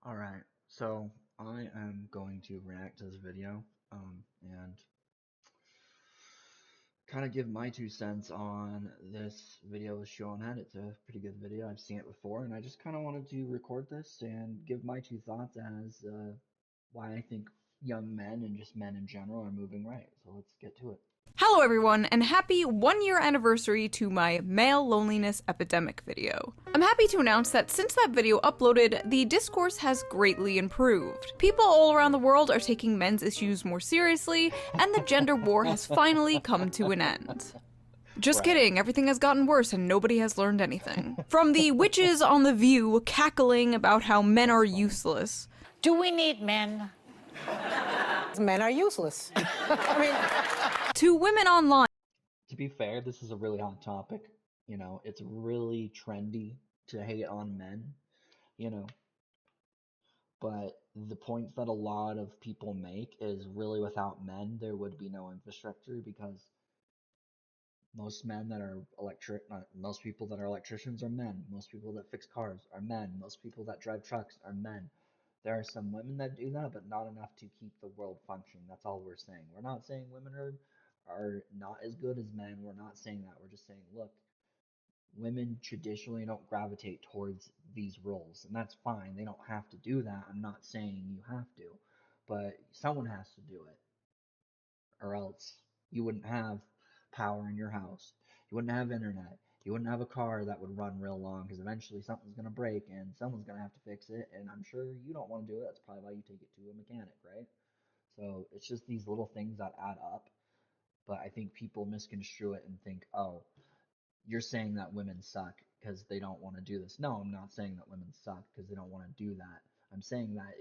Alright, so I am going to react to this video, and kind of give my 2 cents on this video with Seanhead. It's a pretty good video, I've seen it before, and I just kind of wanted to record this and give my 2 thoughts as why I think young men and just men in general are moving right. So let's get to it. Hello everyone, and happy 1 year anniversary to my male loneliness epidemic video. I'm happy to announce that since that video uploaded, the discourse has greatly improved. People all around the world are taking men's issues more seriously, and the gender war has finally come to an end. Just kidding, everything has gotten worse and nobody has learned anything. From the witches on The View cackling about how men are useless. Do we need men? Men are useless. I mean, to women online. To be fair, this is a really hot topic. You know, it's really trendy to hate on men, you know. But the point that a lot of people make is really without men, there would be no infrastructure because most men that are most people that are electricians are men. Most people that fix cars are men. Most people that drive trucks are men. There are some women that do that, but not enough to keep the world functioning. That's all we're saying. We're not saying women are not as good as men. We're not saying that. We're just saying, look, women traditionally don't gravitate towards these roles, and that's fine. They don't have to do that. I'm not saying you have to, but someone has to do it, or else you wouldn't have power in your house. You wouldn't have internet. You wouldn't have a car that would run real long because eventually something's going to break and someone's going to have to fix it. And I'm sure you don't want to do it. That's probably why you take it to a mechanic, right? So it's just these little things that add up. But I think people misconstrue it and think, oh, you're saying that women suck because they don't want to do this. No, I'm not saying that women suck because they don't want to do that. I'm saying that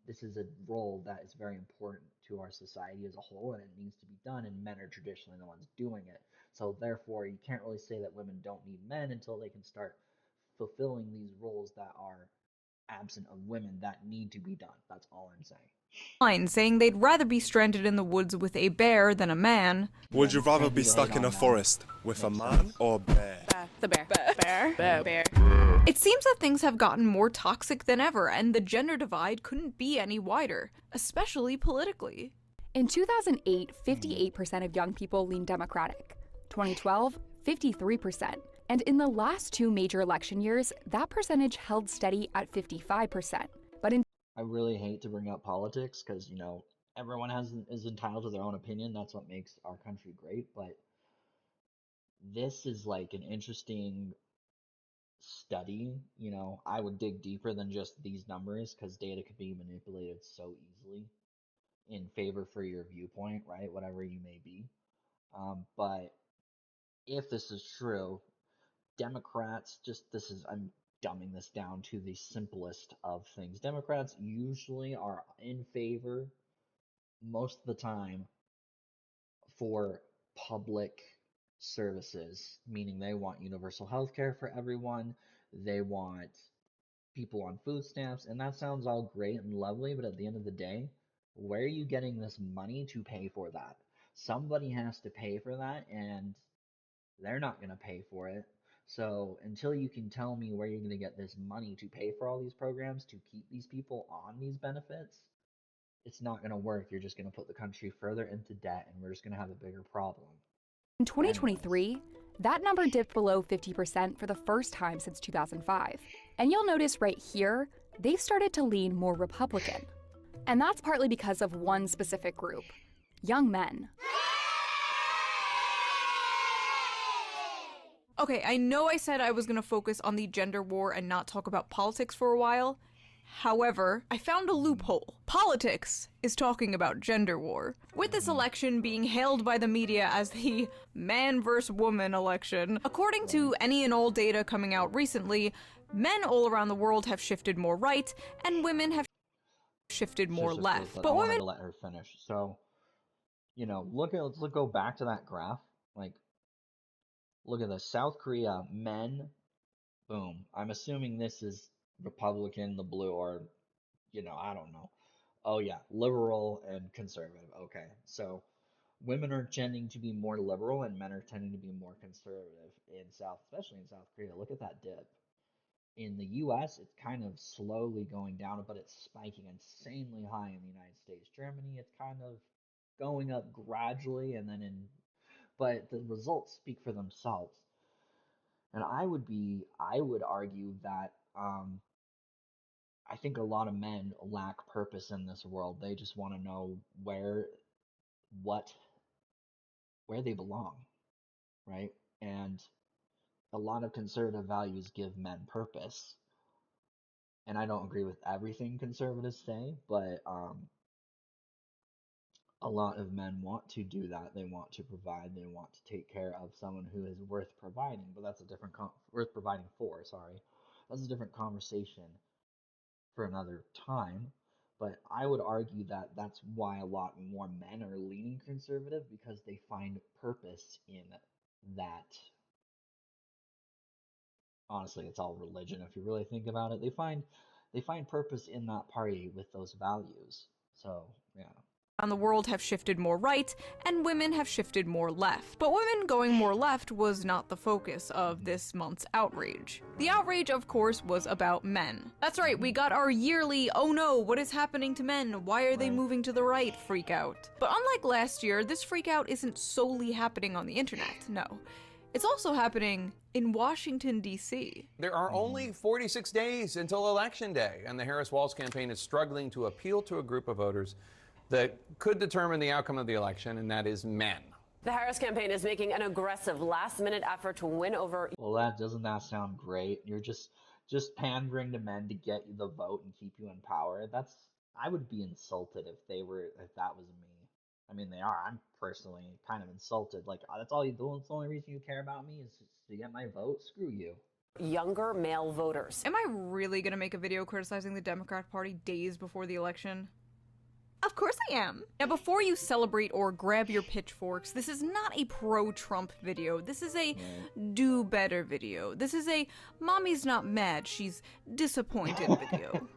this is a role that is very important to our society as a whole, and it needs to be done. And men are traditionally the ones doing it. So therefore, you can't really say that women don't need men until they can start fulfilling these roles that are absent of women that need to be done. That's all I'm saying. Saying they'd rather be stranded in the woods with a bear than a man. Would you rather be stuck in a forest with a man or a bear? the bear. Bear. It seems that things have gotten more toxic than ever, and the gender divide couldn't be any wider, especially politically. In 2008, 58% of young people leaned Democratic. 2012, 53%. And in the last two major election years, that percentage held steady at 55%. But in I really hate to bring up politics because, you know, everyone is entitled to their own opinion. That's what makes our country great. But this is like an interesting study. You know, I would dig deeper than just these numbers because data could be manipulated so easily in favor for your viewpoint, right? Whatever you may be. But if this is true, Democrats, I'm dumbing this down to the simplest of things. Democrats usually are in favor most of the time for public services, meaning they want universal health care for everyone, they want people on food stamps, and that sounds all great and lovely, but at the end of the day, where are you getting this money to pay for that? Somebody has to pay for that, and they're not going to pay for it. So until you can tell me where you're going to get this money to pay for all these programs to keep these people on these benefits, it's not going to work. You're just going to put the country further into debt, and we're just going to have a bigger problem. 2023, that number dipped below 50% for the first time since 2005. And you'll notice right here, they've started to lean more Republican. And that's partly because of one specific group, young men. Okay, I know I said I was gonna focus on the gender war and not talk about politics for a while. However, I found a loophole. Politics is talking about gender war. With this election being hailed by the media as the man versus woman election, according to any and all data coming out recently, men all around the world have shifted more right, and women have shifted more left. But women... I wanted to let her finish. So, you know, let's go back to that graph. Like, look at this. South Korea, men, boom. I'm assuming this is Republican, the blue, or, you know, I don't know. Oh, yeah, liberal and conservative. Okay, so women are tending to be more liberal and men are tending to be more conservative in South, especially in South Korea. Look at that dip. in the US, it's kind of slowly going down, but it's spiking insanely high in the United States. Germany, it's kind of going up gradually, and then but the results speak for themselves. And I would argue that I think a lot of men lack purpose in this world. They just want to know what, where they belong, right? And a lot of conservative values give men purpose. And I don't agree with everything conservatives say, but a lot of men want to do that. They want to provide. They want to take care of someone who is worth providing. But that's a different worth providing for. Sorry, that's a different conversation for another time. But I would argue that that's why a lot more men are leaning conservative, because they find purpose in that. Honestly, it's all religion if you really think about it. They find purpose in that party with those values. So yeah. Around the world have shifted more right, and women have shifted more left. But women going more left was not the focus of this month's outrage. The outrage, of course, was about men. That's right, we got our yearly, oh no, what is happening to men? Why are they moving to the right freak out. But unlike last year, this freak out isn't solely happening on the internet, no. It's also happening in Washington, D.C. There are only 46 days until Election Day, and the Harris-Walz campaign is struggling to appeal to a group of voters that could determine the outcome of the election, and that is men. The Harris campaign is making an aggressive last-minute effort to win over... Well, doesn't that sound great? You're just pandering to men to get you the vote and keep you in power. I would be insulted if that was me. I mean, they are. I'm personally kind of insulted. Like, that's the only reason you care about me is to get my vote? Screw you. Younger male voters. Am I really gonna make a video criticizing the Democrat Party days before the election? Of course I am! Now before you celebrate or grab your pitchforks, this is not a pro-Trump video. This is a do better video. This is a mommy's not mad, she's disappointed video.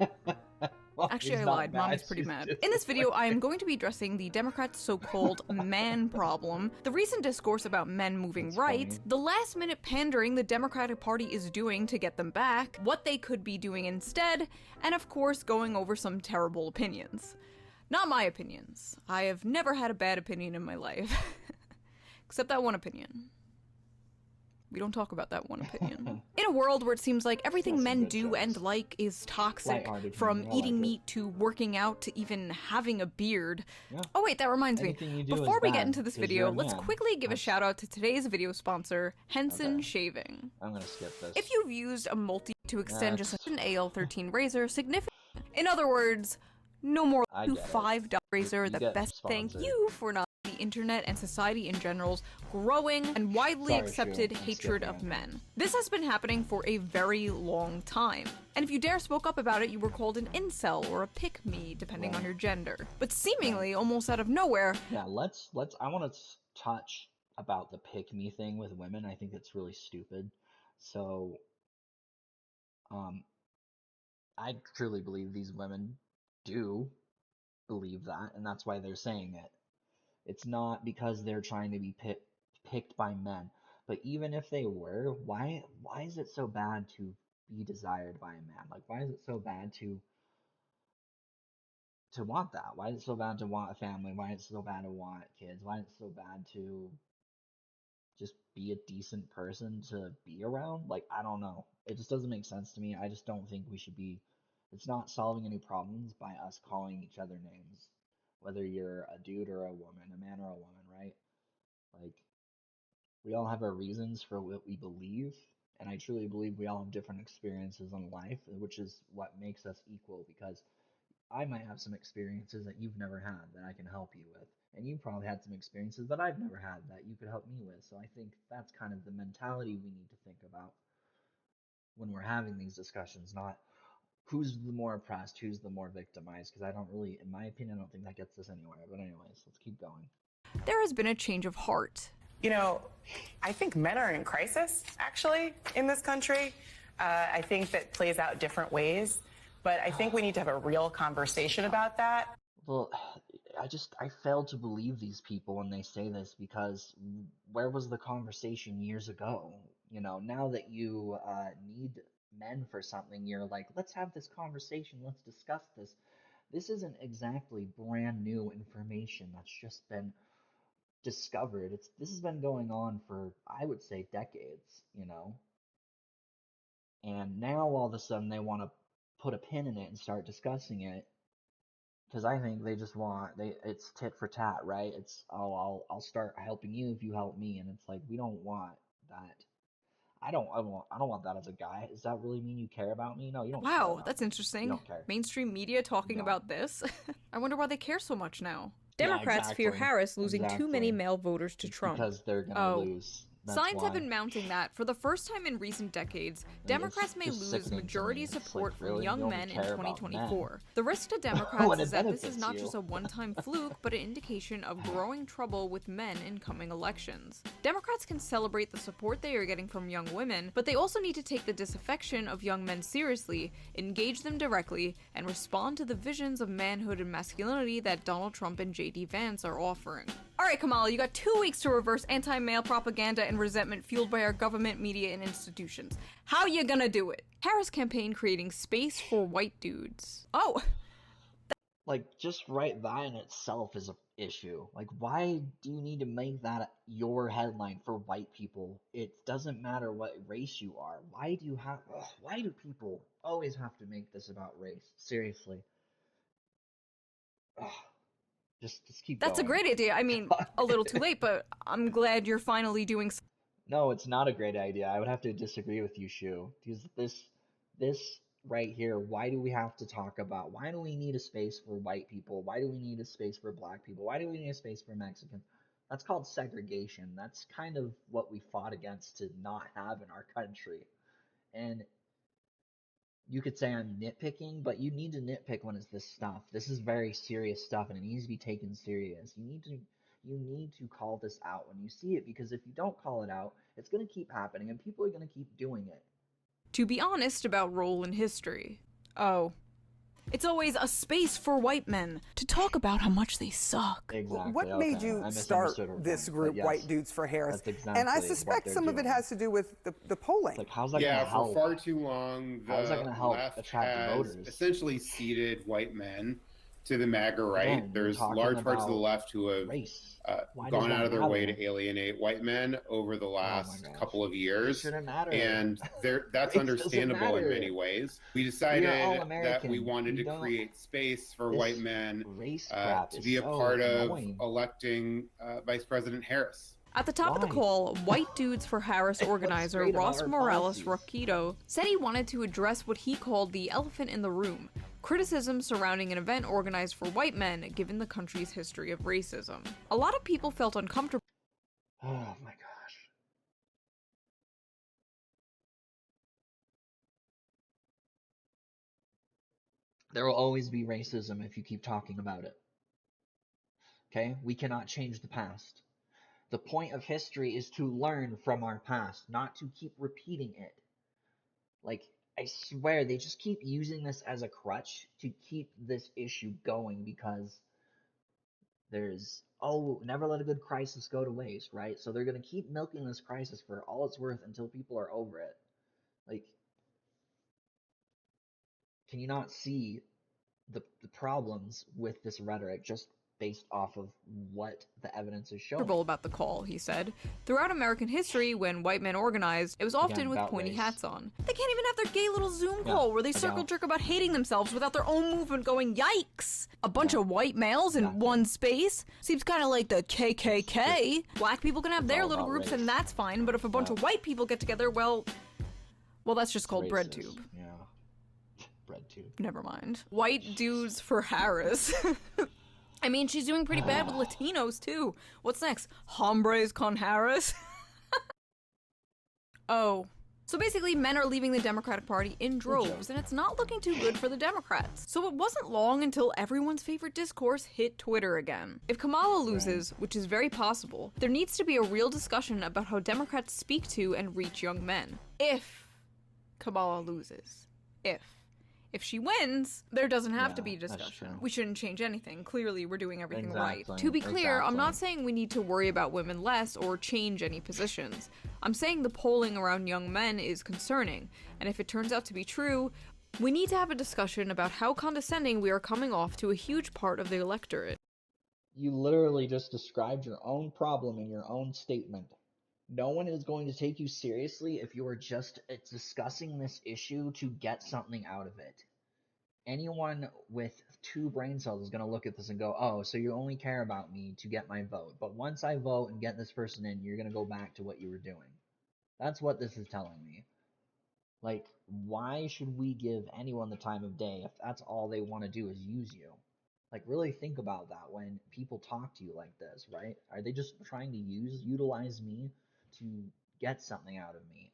Actually, I lied. Mommy's pretty mad. In this video, I am going to be addressing the Democrats' so-called man problem, the recent discourse about men moving right, the last-minute pandering the Democratic Party is doing to get them back, what they could be doing instead, and of course, going over some terrible opinions. Not my opinions. I have never had a bad opinion in my life. Except that one opinion. We don't talk about that one opinion. In a world where it seems like everything men do and like is toxic, from eating meat to working out to even having a beard. Yeah. Oh wait, that reminds me. Before we get into this video, let's quickly give a shout out to today's video sponsor, Henson Shaving. I'm gonna skip this. If you've used a multi to extend just an AL13 razor, significant. In other words, no more than $5 razor. The best thank you for not the internet and society in general's growing and widely accepted hatred of men. This has been happening for a very long time. And if you dare spoke up about it, you were called an incel or a pick-me, depending on your gender. But seemingly, almost out of nowhere... Yeah, I want to touch about the pick-me thing with women. I think it's really stupid. So, I truly believe these women do believe that, and that's why they're saying it. It's not because they're trying to be picked by men. But even if they were, why is it so bad to be desired by a man? Like, why is it so bad to want that? Why is it so bad to want a family? Why is it so bad to want kids? Why is it so bad to just be a decent person to be around? Like, I don't know. It just doesn't make sense to me. I just don't think we should be... It's not solving any problems by us calling each other names. Whether you're a dude or a woman, a man or a woman, right? Like, we all have our reasons for what we believe, and I truly believe we all have different experiences in life, which is what makes us equal, because I might have some experiences that you've never had that I can help you with, and you probably had some experiences that I've never had that you could help me with. So I think that's kind of the mentality we need to think about when we're having these discussions, not who's the more oppressed, who's the more victimized, because I don't really, in my opinion, I don't think that gets us anywhere. But anyways, let's keep going. There has been a change of heart. You know, I think men are in crisis, actually, in this country. I think that plays out different ways, but I think we need to have a real conversation about that. Well, I fail to believe these people when they say this, because where was the conversation years ago? You know, now that you need men for something, you're like, let's have this conversation, let's discuss this. This isn't exactly brand new information that's just been discovered. This has been going on for, I would say, decades, you know? And now all of a sudden they want to put a pin in it and start discussing it, because I think they just want, it's tit for tat, right? It's, oh, I'll start helping you if you help me, and it's like, we don't want that. I don't want that as a guy. Does that really mean you care about me? No, you don't. Wow, that's interesting. You don't care. Mainstream media talking about this. I wonder why they care so much now. Democrats Yeah, fear exactly. Harris losing too many male voters to Trump. Because they're gonna lose. That's Signs have why. been mounting that, for the first time in recent decades, Democrats may just lose sickening to majority me. It's like, support from really? young You don't men in care about 2024. The risk to When Democrats it is that this is benefits not you. just a one-time fluke, but an indication of growing trouble with men in coming elections. Democrats can celebrate the support they are getting from young women, but they also need to take the disaffection of young men seriously, engage them directly, and respond to the visions of manhood and masculinity that Donald Trump and J.D. Vance are offering. Alright, Kamala, you got 2 weeks to reverse anti-male propaganda and resentment fueled by our government, media, and institutions. How you gonna do it? Harris campaign creating space for white dudes. Oh! Like, just right that in itself is an issue. Like, why do you need to make that your headline for white people? It doesn't matter what race you are. Why do people always have to make this about race? Seriously. Ugh. Just keep That's a going. great idea. I mean, a little too late, but I'm glad you're finally doing No, it's not a great idea. I would have to disagree with you, Shu. Because this right here, why do we have to talk about, why do we need a space for white people? Why do we need a space for black people? Why do we need a space for Mexicans? That's called segregation. That's kind of what we fought against to not have in our country. And you could say I'm nitpicking, but you need to nitpick when it's this stuff. This is very serious stuff, and it needs to be taken serious. You need to call this out when you see it, because if you don't call it out, it's going to keep happening, and people are going to keep doing it. to be honest about role in history. Oh. It's always a space for white men to talk about how much they suck. Exactly. What made you start this group, White Dudes for Harris? And I suspect some of it has to do with the polling. Like, how's that gonna help? For far too long, the How's that gonna help left attract has voters? essentially ceded white men to the MAGA right. Again, There's talking large parts of the about left who have Why does gone that out of their matter? way to alienate white men over the last couple of years. shouldn't matter. And that's Race understandable doesn't in matter. many ways. We We are decided all that American. we wanted We to don't- create space for This white men race crap to is be a so part of annoying. electing Vice President Harris. At the top of the call, White Dudes for Harris organizer great about Ross our Morales policies? Roquito said he wanted to address what he called the elephant in the room, criticism surrounding an event organized for white men given the country's history of racism. A lot of people felt uncomfortable. Oh my gosh. There will always be racism if you keep talking about it. Okay? We cannot change the past. The point of history is to learn from our past, not to keep repeating it. Like, I swear, they just keep using this as a crutch to keep this issue going, because there's, never let a good crisis go to waste, right? So they're going to keep milking this crisis for all it's worth until people are over it. Like, can you not see the problems with this rhetoric just based off of what the evidence is showing? About the call, he said. Throughout American history, when white men organized, it was often Again, with about pointy race. hats on. They can't even have their gay little Zoom Yeah, call where they again. circle jerk about hating themselves without their own movement going, yikes! A bunch of white males in one space? Seems kind of like the KKK. Black people can have their all little about groups race. and that's fine, but if a bunch of white people get together, well, that's just called bread Racist. tube. Yeah. Bread tube. Never mind. White Dudes for Harris. I mean, she's doing pretty bad with Latinos, too. What's next? Hombres con Harris? Oh. So basically, men are leaving the Democratic Party in droves, and it's not looking too good for the Democrats. So it wasn't long until everyone's favorite discourse hit Twitter again. If Kamala loses, which is very possible, there needs to be a real discussion about how Democrats speak to and reach young men. If Kamala loses. If. If she wins, there doesn't have to be discussion. We shouldn't change anything. Clearly, we're doing everything right. To be clear, I'm not saying we need to worry about women less or change any positions. I'm saying the polling around young men is concerning, and if it turns out to be true, we need to have a discussion about how condescending we are coming off to a huge part of the electorate. You literally just described your own problem in your own statement. No one is going to take you seriously if you are just discussing this issue to get something out of it. Anyone with 2 brain cells is going to look at this and go, oh, so you only care about me to get my vote. But once I vote and get this person in, you're going to go back to what you were doing. That's what this is telling me. Like, why should we give anyone the time of day if that's all they want to do is use you? Like, really think about that when people talk to you like this, right? Are they just trying to utilize me to get something out of me?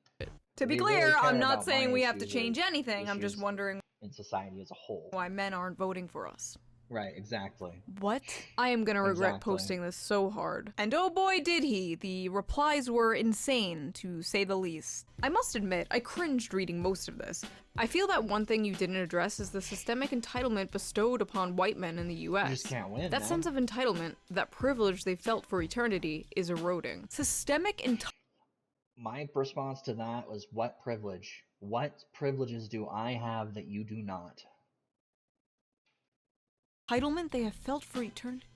To be clear, I'm not saying we have to change anything. I'm just wondering in society as a whole why men aren't voting for us. Right, exactly. What? I am gonna regret posting this so hard. And oh boy did he! The replies were insane, to say the least. I must admit, I cringed reading most of this. I feel that one thing you didn't address is the systemic entitlement bestowed upon white men in the US. You just can't win, that sense of entitlement, that privilege they felt for eternity, is eroding. Systemic entitlement. My response to that was, what privilege? What privileges do I have that you do not? Entitlement they have felt for eternity?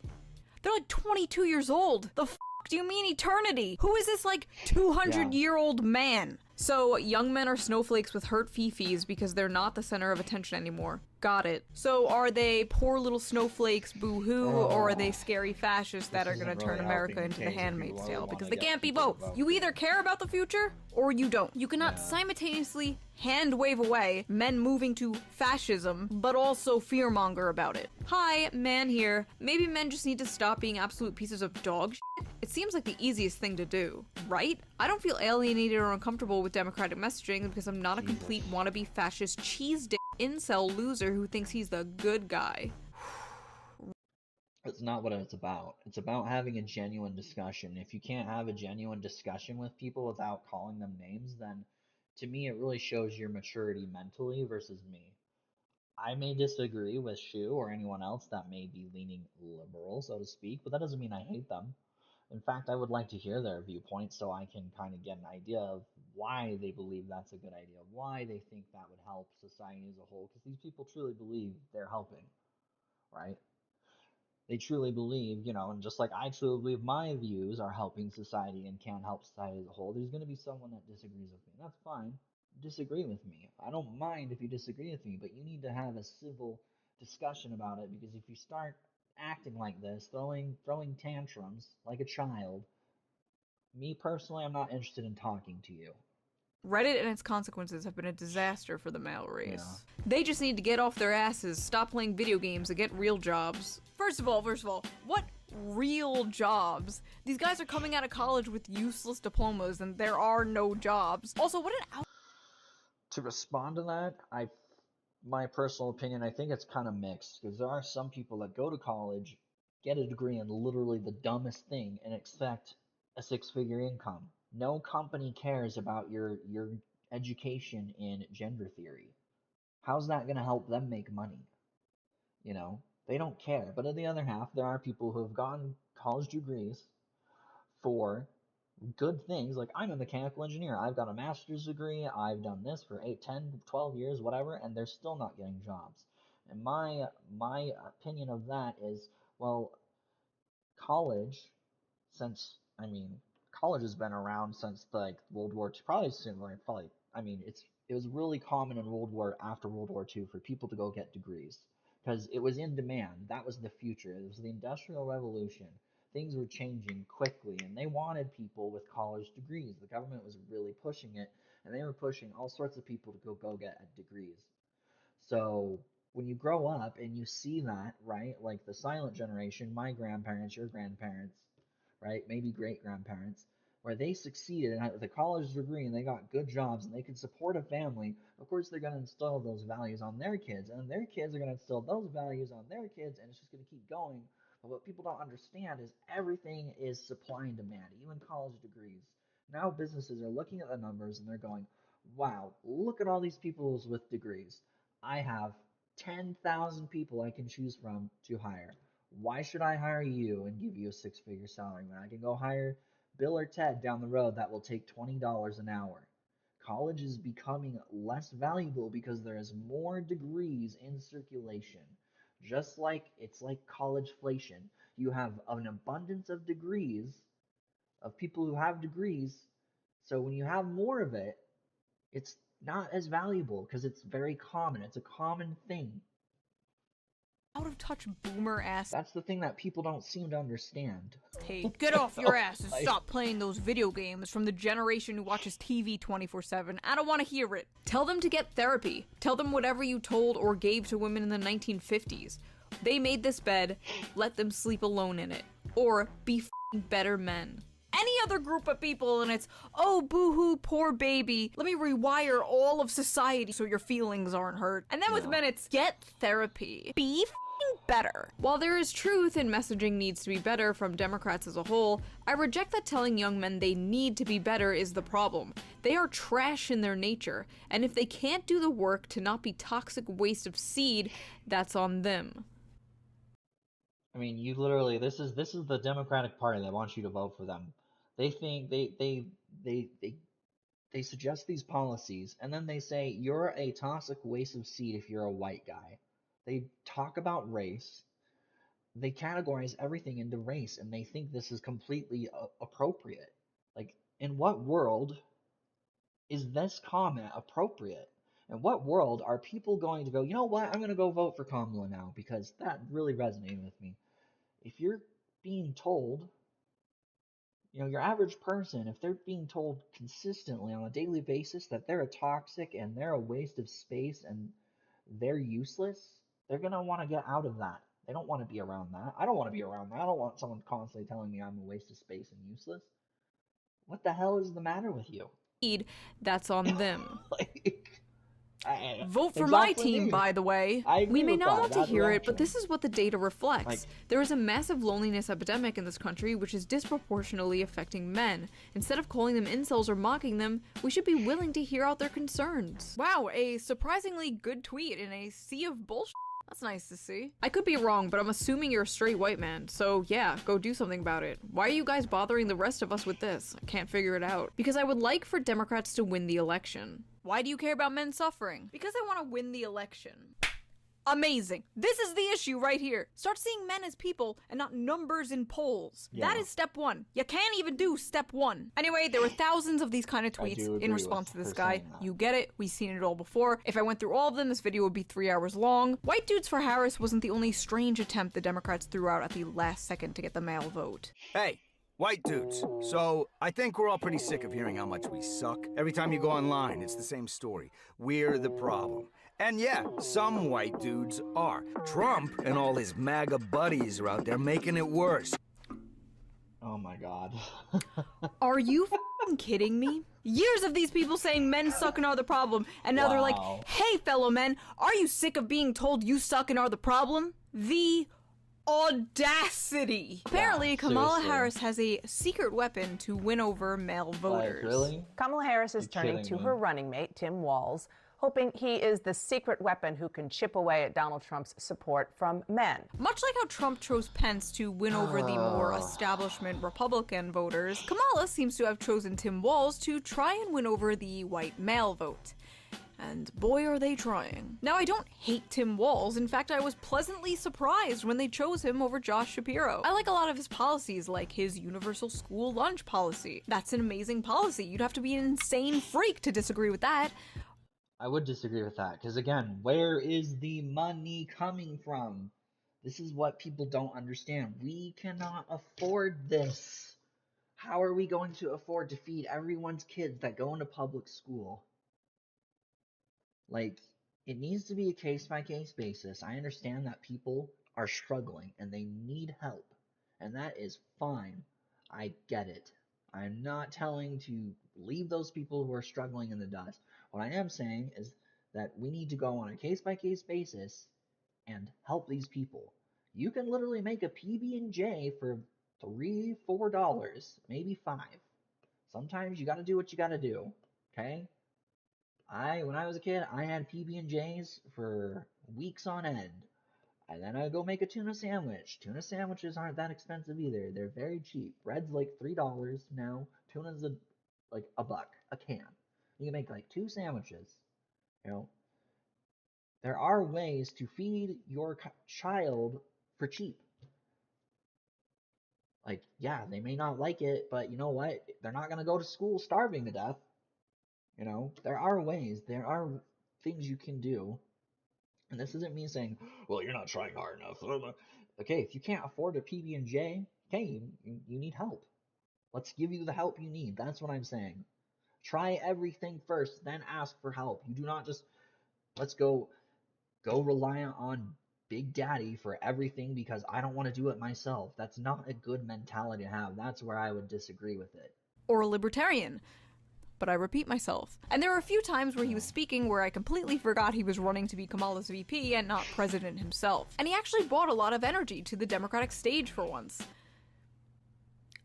They're like 22 years old. The f do you mean eternity? Who is this like 200-year-old man? So young men are snowflakes with hurt fifis because they're not the center of attention anymore. Got it. So are they poor little snowflakes, boo-hoo, or are they scary fascists that are gonna turn America into the Handmaid's Tale? Because they can't be both. You either care about the future, or you don't. You cannot simultaneously hand-wave away men moving to fascism, but also fearmonger about it. Hi, man here. Maybe men just need to stop being absolute pieces of dog shit. It seems like the easiest thing to do, right? I don't feel alienated or uncomfortable with democratic messaging because I'm not a complete wannabe fascist cheese dick incel loser who thinks he's the good guy. It's not what it's about. It's about having a genuine discussion. If you can't have a genuine discussion with people without calling them names, then to me it really shows your maturity mentally versus me. I may disagree with Shu or anyone else that may be leaning liberal, so to speak, but that doesn't mean I hate them. In fact, I would like to hear their viewpoints so I can kind of get an idea of why they believe that's a good idea, why they think that would help society as a whole, because these people truly believe they're helping, right? They truly believe, you know, and just like I truly believe my views are helping society and can help society as a whole, there's going to be someone that disagrees with me. That's fine. Disagree with me. I don't mind if you disagree with me, but you need to have a civil discussion about it, because if you start acting like this, throwing tantrums like a child, me personally, I'm not interested in talking to you. Reddit and its consequences have been a disaster for the male race. Yeah. They just need to get off their asses, stop playing video games, and get real jobs. First of all, what real jobs? These guys are coming out of college with useless diplomas, and there are no jobs. Also, what an To respond to that, my personal opinion, I think it's kind of mixed, because there are some people that go to college, get a degree in literally the dumbest thing, and expect a 6-figure income. No company cares about your education in gender theory. How's that going to help them make money? You know, they don't care. But on the other half, there are people who have gotten college degrees for good things. Like, I'm a mechanical engineer. I've got a master's degree. I've done this for 8, 10, 12 years, whatever, and they're still not getting jobs. And my opinion of that is, well, college has been around since like World War II, it was really common in after World War II for people to go get degrees, because it was in demand. That was the future. It was the Industrial Revolution. Things were changing quickly, and they wanted people with college degrees. The government was really pushing it, and they were pushing all sorts of people to go get degrees. So when you grow up and you see that, right, like the silent generation, my grandparents, your grandparents, right, maybe great-grandparents, where they succeeded with a college degree and they got good jobs and they could support a family, of course they're going to instill those values on their kids, and their kids are going to instill those values on their kids, and it's just going to keep going. But what people don't understand is everything is supply and demand, even college degrees. Now businesses are looking at the numbers and they're going, wow, look at all these people with degrees. I have 10,000 people I can choose from to hire. Why should I hire you and give you a six-figure salary when I can go hire Bill or Ted down the road that will take $20 an hour? College is becoming less valuable because there is more degrees in circulation. Just like it's like collegeflation. You have an abundance of degrees, of people who have degrees, so when you have more of it, it's not as valuable because it's very common. It's a common thing. Out of touch boomer ass. That's the thing that people don't seem to understand. Hey, get off your ass and stop playing those video games from the generation who watches TV 24/7. I don't want to hear it. Tell them to get therapy. Tell them whatever you told or gave to women in the 1950s. They made this bed, let them sleep alone in it. Or be f***ing better men. Any other group of people and it's, oh, boo-hoo, poor baby. Let me rewire all of society so your feelings aren't hurt. And then with men, it's get therapy. Be f***ing better. While there is truth in messaging needs to be better from Democrats as a whole, I reject that telling young men they need to be better is the problem. They are trash in their nature, and if they can't do the work to not be toxic waste of seed, that's on them. I mean, you literally, this is the Democratic Party that wants you to vote for them. They think they suggest these policies, and then they say you're a toxic waste of seed if you're a white guy. They talk about race. They categorize everything into race, and they think this is completely appropriate. Like, in what world is this comment appropriate? In what world are people going to go, you know what, I'm going to go vote for Kamala now because that really resonated with me. If you're being told, you know, your average person, if they're being told consistently on a daily basis that they're a toxic and they're a waste of space and they're useless, they're going to want to get out of that. They don't want to be around that. I don't want to be around that. I don't want someone constantly telling me I'm a waste of space and useless. What the hell is the matter with you? That's on them. Vote for my team, by the way. We may not want to hear it, but this is what the data reflects. There is a massive loneliness epidemic in this country, which is disproportionately affecting men. Instead of calling them incels or mocking them, we should be willing to hear out their concerns. Wow, a surprisingly good tweet in a sea of bullshit. That's nice to see. I could be wrong, but I'm assuming you're a straight white man, so yeah, go do something about it. Why are you guys bothering the rest of us with this? I can't figure it out. Because I would like for Democrats to win the election. Why do you care about men suffering? Because I want to win the election. Amazing. This is the issue right here. Start seeing men as people and not numbers in polls. Yeah. That is step one. You can't even do step one. Anyway, there were thousands of these kind of tweets in response to this guy. You get it. We've seen it all before. If I went through all of them, this video would be 3 hours long. White dudes for Harris wasn't the only strange attempt the Democrats threw out at the last second to get the male vote. Hey. White dudes. So, I think we're all pretty sick of hearing how much we suck. Every time you go online, it's the same story. We're the problem. And yeah, some white dudes are. Trump and all his MAGA buddies are out there making it worse. Oh my god. Are you f***ing kidding me? Years of these people saying men suck and are the problem, and now they're like, hey fellow men, are you sick of being told you suck and are the problem? The audacity. Apparently, Kamala Harris has a secret weapon to win over male voters. Really? Kamala Harris is turning to her running mate, Tim Walz, hoping he is the secret weapon who can chip away at Donald Trump's support from men. Much like how Trump chose Pence to win over the more establishment Republican voters, Kamala seems to have chosen Tim Walz to try and win over the white male vote. And boy, are they trying. Now, I don't hate Tim Walz. In fact, I was pleasantly surprised when they chose him over Josh Shapiro. I like a lot of his policies, like his universal school lunch policy. That's an amazing policy. You'd have to be an insane freak to disagree with that. I would disagree with that, because again, where is the money coming from? This is what people don't understand. We cannot afford this. How are we going to afford to feed everyone's kids that go into public school? Like, it needs to be a case-by-case basis. I understand that people are struggling and they need help, and that is fine. I get it. I'm not telling to leave those people who are struggling in the dust. What I am saying is that we need to go on a case-by-case basis and help these people. You can literally make a PB&J for $3, $4, maybe $5. Sometimes you gotta do what you gotta do, okay? When I was a kid, I had PB&Js for weeks on end. And then I'd go make a tuna sandwich. Tuna sandwiches aren't that expensive either. They're very cheap. Bread's like $3 now. Tuna's like $1 a can. You can make like 2 sandwiches. You know, there are ways to feed your child for cheap. Like, yeah, they may not like it, but you know what? They're not gonna go to school starving to death. You know, there are ways. There are things you can do. And this isn't me saying, well, you're not trying hard enough. Okay, if you can't afford a PB&J, okay, you need help. Let's give you the help you need. That's what I'm saying. Try everything first, then ask for help. You do not just, let's go rely on Big Daddy for everything because I don't want to do it myself. That's not a good mentality to have. That's where I would disagree with it. Or a libertarian. But I repeat myself. And there were a few times where he was speaking where I completely forgot he was running to be Kamala's VP and not president himself. And he actually brought a lot of energy to the Democratic stage for once.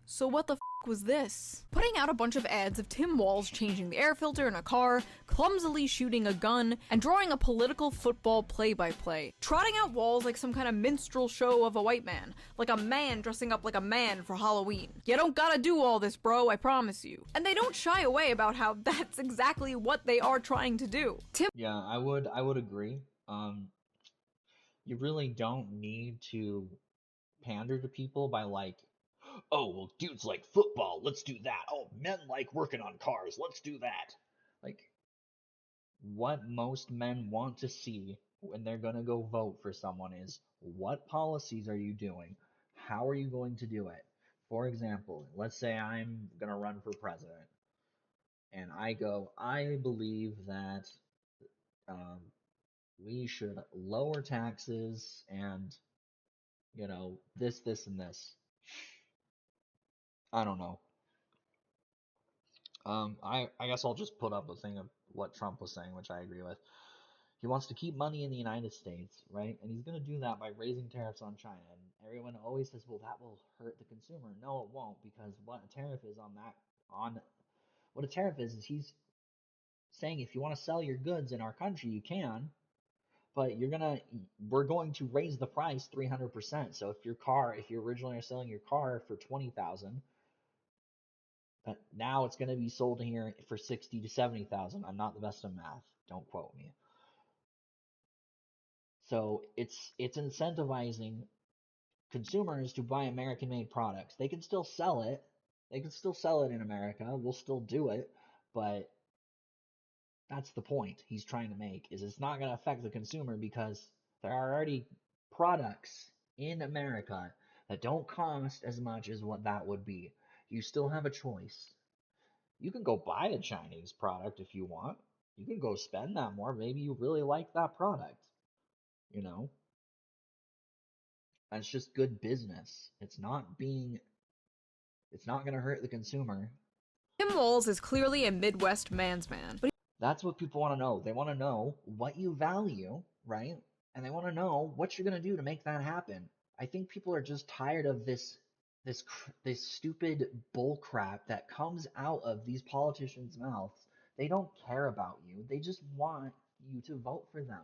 So what the f was this? Putting out a bunch of ads of Tim Walz changing the air filter in a car, clumsily shooting a gun, and drawing a political football play-by-play. Trotting out Walz like some kind of minstrel show of a white man. Like a man dressing up like a man for Halloween. You don't gotta do all this, bro, I promise you. And they don't shy away about how that's exactly what they are trying to do. Yeah, I would agree. You really don't need to pander to people by like, oh, well, dudes like football, let's do that. Oh, men like working on cars, let's do that. Like, what most men want to see when they're gonna go vote for someone is, what policies are you doing? How are you going to do it? For example, let's say I'm gonna run for president, and I believe that we should lower taxes and, you know, this, and this. I don't know. I guess I'll just put up a thing of what Trump was saying, which I agree with. He wants to keep money in the United States, right? And he's going to do that by raising tariffs on China. And everyone always says, well, that will hurt the consumer. No, it won't, because what a tariff is what a tariff is he's saying if you want to sell your goods in our country, you can, but we're going to raise the price 300%. So if you originally are selling your car for 20,000, but now it's going to be sold here for 60 to 70,000. I'm not the best at math. Don't quote me. So it's incentivizing consumers to buy American-made products. They can still sell it. They can still sell it in America. We'll still do it, but that's the point he's trying to make, is it's not going to affect the consumer because there are already products in America that don't cost as much as what that would be. You still have a choice. You can go buy a Chinese product if you want. You can go spend that more. Maybe you really like that product, you know? That's just good business. It's not going to hurt the consumer. Tim Walz is clearly a Midwest man's man. But that's what people want to know. They want to know what you value, right? And they want to know what you're going to do to make that happen. I think people are just tired of this stupid bull crap that comes out of these politicians' mouths. They don't care about you. They just want you to vote for them.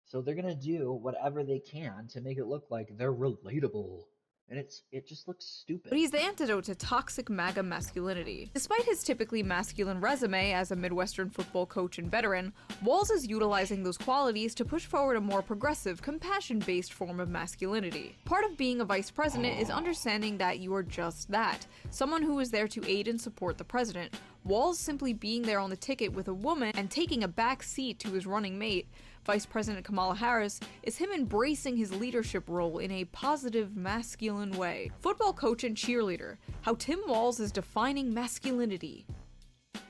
So they're going to do whatever they can to make it look like they're relatable. And it just looks stupid. But he's the antidote to toxic MAGA masculinity. Despite his typically masculine resume as a Midwestern football coach and veteran, Walz is utilizing those qualities to push forward a more progressive, compassion-based form of masculinity. Part of being a vice president is understanding that you are just that, someone who is there to aid and support the president. Walz simply being there on the ticket with a woman and taking a back seat to his running mate, Vice President Kamala Harris, is him embracing his leadership role in a positive, masculine way. Football coach and cheerleader, how Tim Walz is defining masculinity.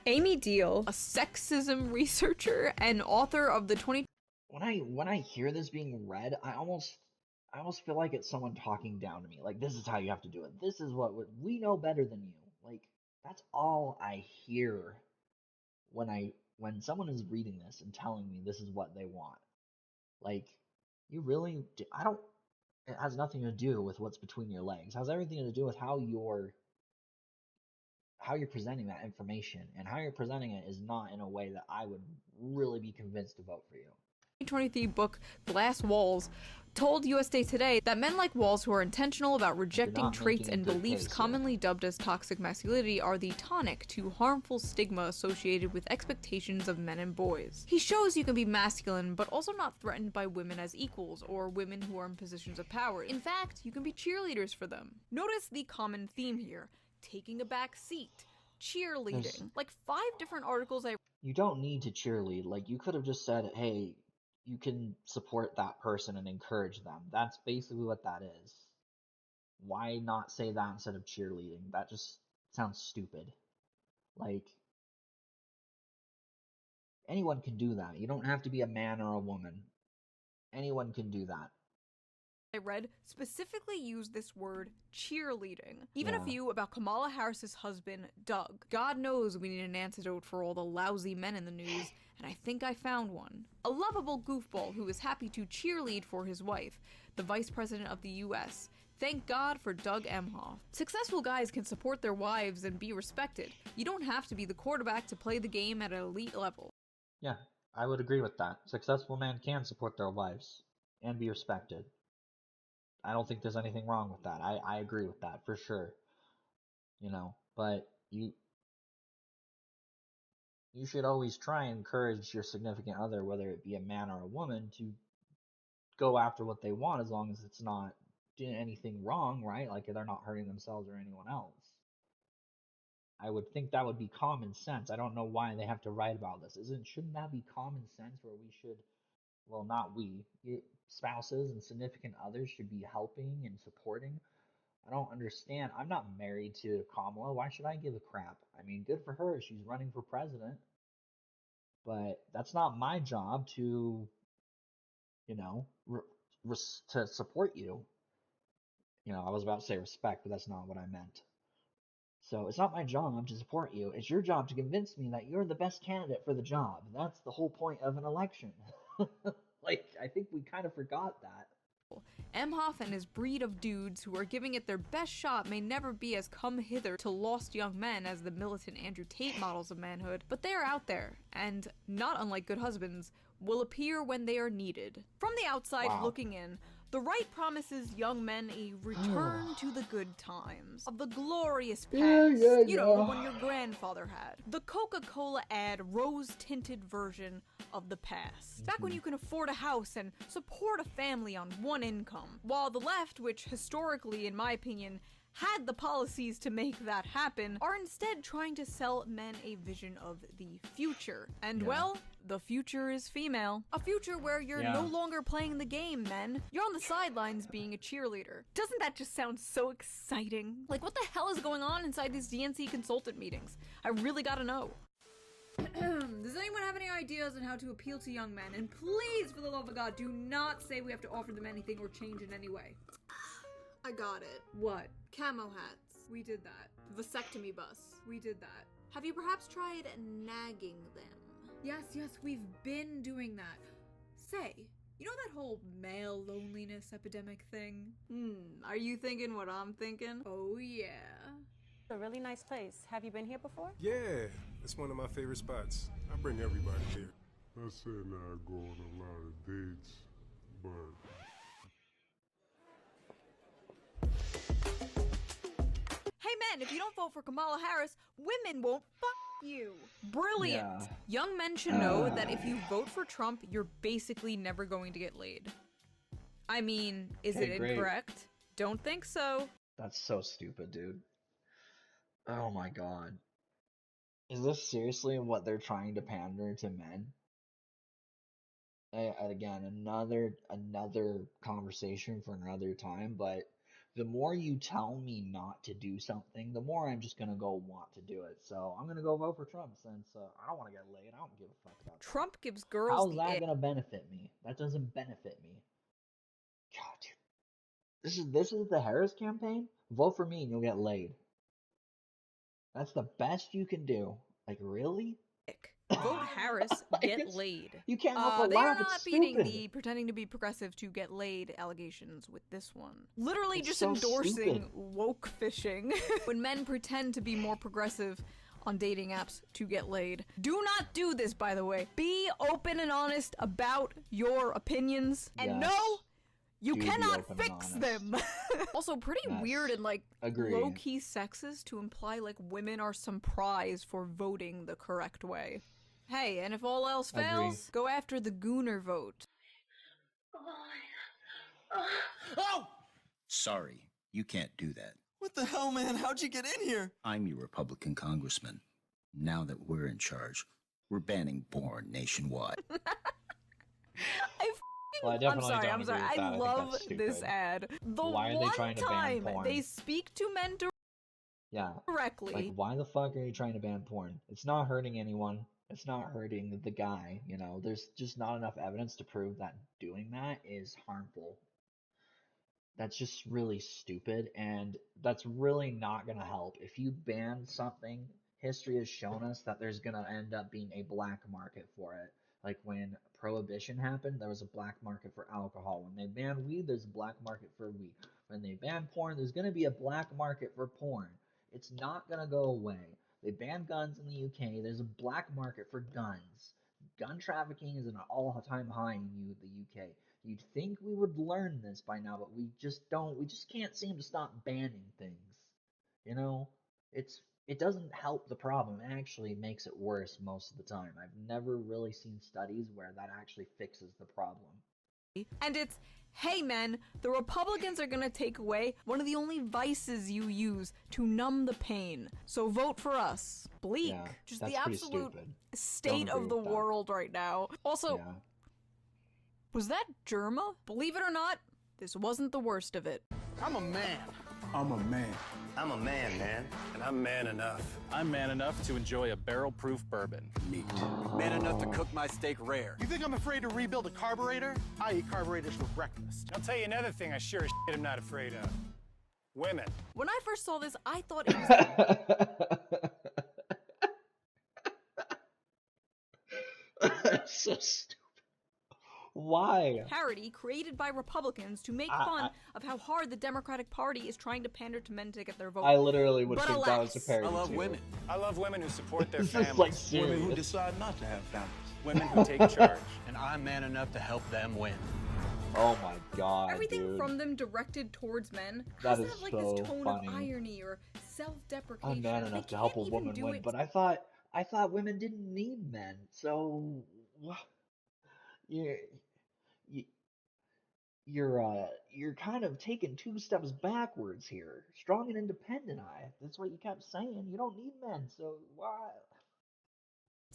Amy Deal, a sexism researcher and author of the When I hear this being read, I almost feel like it's someone talking down to me. Like, this is how you have to do it. This is what we know better than you. Like, that's all I hear when someone is reading this and telling me this is what they want. Like, you really do, it has nothing to do with what's between your legs. It has everything to do with how how you're presenting that information, and how you're presenting it is not in a way that I would really be convinced to vote for you. 2023 book Glass Walls told USA Today that men like Walls, who are intentional about rejecting traits and beliefs commonly dubbed as toxic masculinity, are the tonic to harmful stigma associated with expectations of men and boys. He shows you can be masculine, but also not threatened by women as equals, or women who are in positions of power. In fact, you can be cheerleaders for them. Notice the common theme here: taking a back seat, cheerleading. Like 5 different articles You don't need to cheerlead. Like, you could have just said, hey, you can support that person and encourage them. That's basically what that is. Why not say that instead of cheerleading? That just sounds stupid. Like, anyone can do that. You don't have to be a man or a woman. Anyone can do that. I read specifically use this word cheerleading. Even a few about Kamala Harris's husband, Doug. God knows we need an antidote for all the lousy men in the news, and I think I found one. A lovable goofball who is happy to cheerlead for his wife, the Vice President of the US. Thank God for Doug Emhoff. Successful guys can support their wives and be respected. You don't have to be the quarterback to play the game at an elite level. Yeah, I would agree with that. Successful men can support their wives and be respected. I don't think there's anything wrong with that. I agree with that for sure. You know, but you should always try and encourage your significant other, whether it be a man or a woman, to go after what they want, as long as it's not doing anything wrong, right? Like, they're not hurting themselves or anyone else. I would think that would be common sense. I don't know why they have to write about this. Shouldn't that be common sense, where we should, well, not we, spouses and significant others should be helping and supporting? I don't understand. I'm not married to Kamala. Why should I give a crap? I mean, good for her. She's running for president. But that's not my job to, you know, to support you. You know, I was about to say respect, but that's not what I meant. So it's not my job to support you. It's your job to convince me that you're the best candidate for the job. That's the whole point of an election. Like, I think we kind of forgot that. Emhoff and his breed of dudes who are giving it their best shot may never be as come hither to lost young men as the militant Andrew Tate models of manhood, but they are out there, and, not unlike good husbands, will appear when they are needed. From the outside looking in, the right promises young men a return to the good times, of the glorious past, you know, the one your grandfather had. The Coca-Cola ad rose-tinted version of the past. Back when you can afford a house and support a family on one income. While the left, which historically, in my opinion, had the policies to make that happen, are instead trying to sell men a vision of the future. And well, the future is female. A future where you're no longer playing the game, men. You're on the sidelines being a cheerleader. Doesn't that just sound so exciting? Like, what the hell is going on inside these DNC consultant meetings? I really gotta know. Does anyone have any ideas on how to appeal to young men? And please, for the love of God, do not say we have to offer them anything or change in any way. I got it. What? Camo hats. We did that. Vasectomy bus. We did that. Have you perhaps tried nagging them? Yes, we've been doing that. Say, you know that whole male loneliness epidemic thing? Are you thinking what I'm thinking? Oh yeah. It's a really nice place. Have you been here before? Yeah, it's one of my favorite spots. I bring everybody here. I said I go on a lot of dates, but... Hey men, if you don't vote for Kamala Harris, women won't fuck you. Brilliant. Yeah. Young men should know that if you vote for Trump, you're basically never going to get laid. I mean, is it incorrect? Don't think so. That's so stupid, dude. Oh my god. Is this seriously what they're trying to pander to men? Again, another conversation for another time, but the more you tell me not to do something, the more I'm just gonna go want to do it. So I'm gonna go vote for Trump, since I don't want to get laid. I don't give a fuck about Trump gives girls How's that gonna benefit me? That doesn't benefit me. God, dude. This is the Harris campaign? Vote for me and you'll get laid. That's the best you can do. Like, really? Vote Harris, get laid. You can't help but They laugh. are not beating the pretending to be progressive to get laid allegations with this one. Literally It's just so endorsing stupid. woke fishing. When men pretend to be more progressive on dating apps to get laid. Do not do this, by the way. Be open and honest about your opinions. And Yes. no, you Do be cannot open and fix honest. them. Also, pretty Yes. weird and like Agree. low-key sexist to imply like women are some prize for voting the correct way. Hey, and if all else Agree. fails, go after the Gooner vote. Oh! Sorry, you can't do that. What the hell, man? How'd you get in here? I'm your Republican congressman. Now that we're in charge, we're banning porn nationwide. Well, I I'm definitely sorry. don't agree with I that. I think love that's this stupid. ad. The Why are they one trying to ban time porn? they speak to men Yeah. directly. Like, why the fuck are you trying to ban porn? It's not hurting anyone. It's not hurting the guy, you know? There's just not enough evidence to prove that doing that is harmful. That's just really stupid, and that's really not gonna help. If you ban something, history has shown us that there's gonna end up being a black market for it. Like when Prohibition happened, there was a black market for alcohol. When they banned weed, there's a black market for weed. When they ban porn, there's gonna be a black market for porn. It's not gonna go away. They banned guns in the UK, there's a black market for guns. Gun trafficking is at an all-time high in the UK. You'd think we would learn this by now, but we just don't. We just can't seem to stop banning things. You know, it doesn't help the problem. It actually makes it worse most of the time. I've never really seen studies where that actually fixes the problem. And it's, hey men, the Republicans are gonna take away one of the only vices you use to numb the pain. So vote for us. Bleak. Yeah, Just that's the pretty absolute stupid. state Don't of the agree with that. world right now. Also, Yeah. was that Germa? Believe it or not, this wasn't the worst of it. I'm a man. I'm a man. I'm a man. And I'm man enough. I'm man enough to enjoy a barrel-proof bourbon. Neat. Man enough to cook my steak rare. You think I'm afraid to rebuild a carburetor? I eat carburetors for breakfast. I'll tell you another thing I sure as shit am not afraid of. Women. When I first saw this, I thought it was That's so stupid. Why? parody created by Republicans to make fun of how hard the Democratic Party is trying to pander to men to get their vote. I literally would But think that was a alas, parody I love too. women. I love women who support their This families. is like Women who serious. decide not to have families. Women who take charge. And I'm man enough to help them win. Oh my god, Everything dude. from them directed towards men That has to is have like so this tone funny. of irony or self-deprecation. I'm man They enough to help a can't even woman do win, it. but I thought women didn't need men. So you're kind of taking 2 steps backwards here. Strong and independent. That's what you kept saying. You don't need men. So why?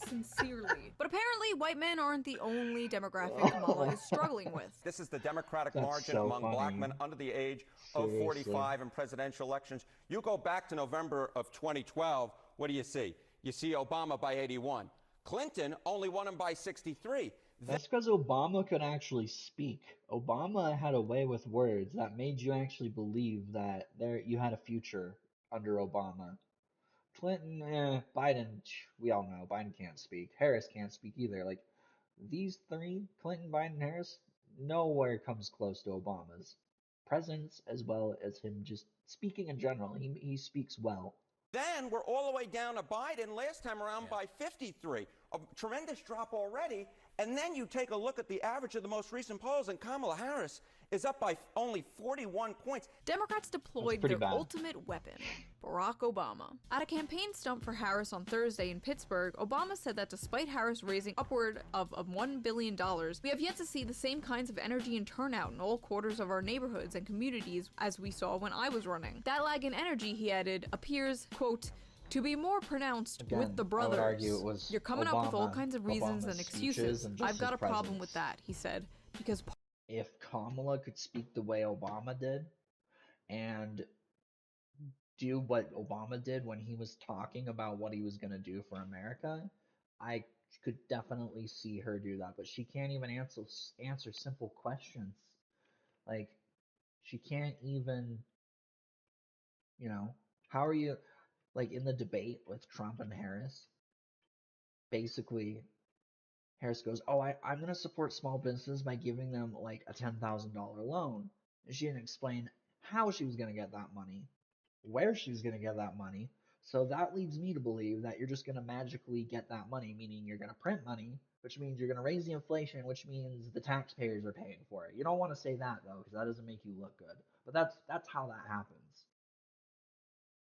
Sincerely. But apparently, white men aren't the only demographic Kamala is struggling with. This is the Democratic That's margin so among black funny. men under the age of Seriously. 45 in presidential elections. You go back to November of 2012, what do you see? You see Obama by 81. Clinton only won him by 63. That's because Obama could actually speak. Obama had a way with words that made you actually believe that you had a future under Obama. Clinton, Biden, we all know Biden can't speak. Harris can't speak either. Like, these three, Clinton, Biden, Harris, nowhere comes close to Obama's presence as well as him just speaking in general. He speaks well. Then we're all the way down to Biden last time around by 53. A tremendous drop already. And then you take a look at the average of the most recent polls, and Kamala Harris is up by only 41 points. Democrats deployed pretty their bad. ultimate weapon, Barack Obama. At a campaign stump for Harris on Thursday in Pittsburgh, Obama said that despite Harris raising upward of $1 billion, we have yet to see the same kinds of energy and turnout in all quarters of our neighborhoods and communities as we saw when I was running. That lag in energy, he added, appears, quote, to be more pronounced Again, with the I would brothers. argue it was You're coming up with all Obama- kinds of reasons Obama's and speeches excuses. and just I've got his a problem with presence. that, he said, because If Kamala could speak the way Obama did and do what Obama did when he was talking about what he was going to do for America, I could definitely see her do that. But she can't even answer simple questions. Like, she can't even, how are you, like, in the debate with Trump and Harris, basically Harris goes, oh, I'm going to support small businesses by giving them like a $10,000 loan. And she didn't explain how she was going to get that money, where she was going to get that money. So that leads me to believe that you're just going to magically get that money, meaning you're going to print money, which means you're going to raise the inflation, which means the taxpayers are paying for it. You don't want to say that, though, because that doesn't make you look good. But that's how that happens.